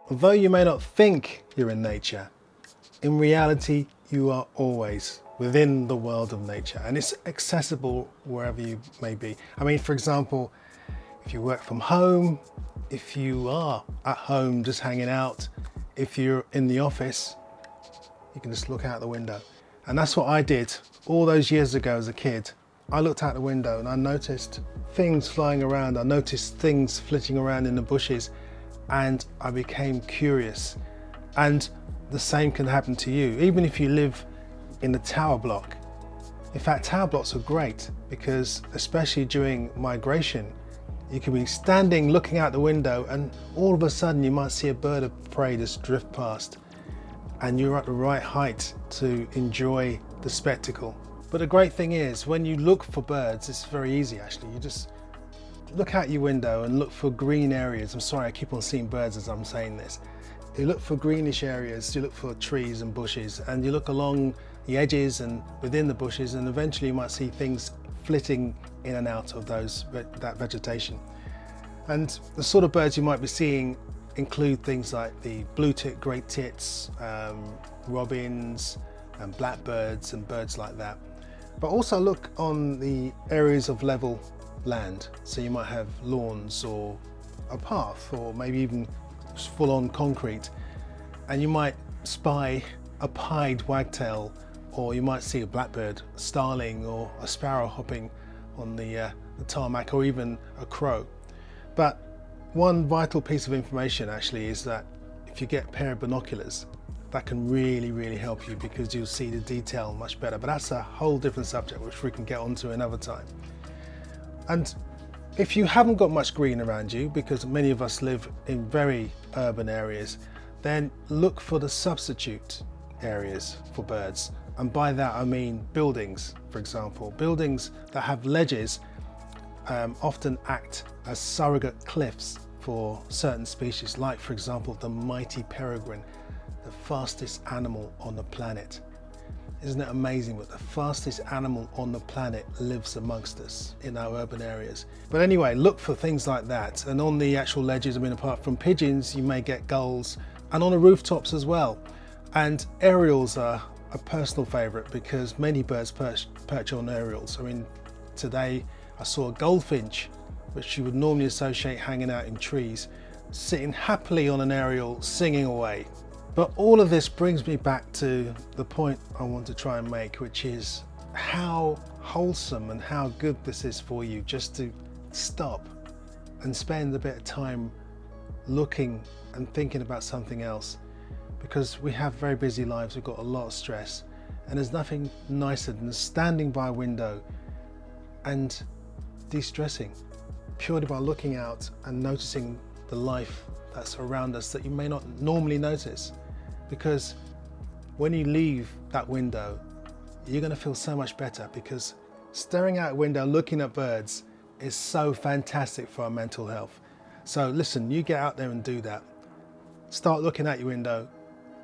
Although you may not think you're in nature, in reality, you are always within the world of nature, and it's accessible wherever you may be. I mean, for example, if you work from home, if you are at home just hanging out, if you're in the office, you can just look out the window. And that's what I did all those years ago as a kid. I looked out the window and I noticed things flying around. I noticed things flitting around in the bushes, and I became curious. And the same can happen to you, even if you live in a tower block. In fact, tower blocks are great because, especially during migration, you can be standing looking out the window and all of a sudden you might see a bird of prey just drift past, and you're at the right height to enjoy the spectacle. But the great thing is, when you look for birds, it's very easy actually. You just look out your window and look for green areas. I'm sorry, I keep on seeing birds as I'm saying this. You look for greenish areas, you look for trees and bushes, and you look along the edges and within the bushes, and eventually you might see things flitting in and out of that vegetation. And the sort of birds you might be seeing include things like the blue-tit great tits, robins and blackbirds and birds like that. But also look on the areas of level land. So you might have lawns or a path, or maybe even full-on concrete, and you might spy a pied wagtail, or you might see a blackbird, a starling, or a sparrow hopping on the tarmac, or even a crow. But one vital piece of information actually is that if you get a pair of binoculars, that can really help you, because you'll see the detail much better. But that's a whole different subject which we can get onto another time. And if you haven't got much green around you, because many of us live in very urban areas, then look for the substitute areas for birds. And by that I mean buildings, for example. Buildings that have ledges often act as surrogate cliffs for certain species, like for example the mighty peregrine, the fastest animal on the planet. Isn't it amazing that the fastest animal on the planet lives amongst us in our urban areas? But anyway, look for things like that. And on the actual ledges, I mean, apart from pigeons, you may get gulls, and on the rooftops as well. And aerials are a personal favorite because many birds perch on aerials. I mean, today I saw a goldfinch, which you would normally associate hanging out in trees, sitting happily on an aerial, singing away. But all of this brings me back to the point I want to try and make, which is how wholesome and how good this is for you just to stop and spend a bit of time looking and thinking about something else. Because we have very busy lives, we've got a lot of stress, and there's nothing nicer than standing by a window and de-stressing purely by looking out and noticing the life that's around us that you may not normally notice. Because when you leave that window, you're going to feel so much better, because staring out a window looking at birds is so fantastic for our mental health. So listen, you get out there and do that. Start looking out your window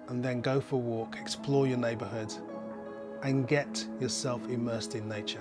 and then go for a walk, explore your neighborhood and get yourself immersed in nature.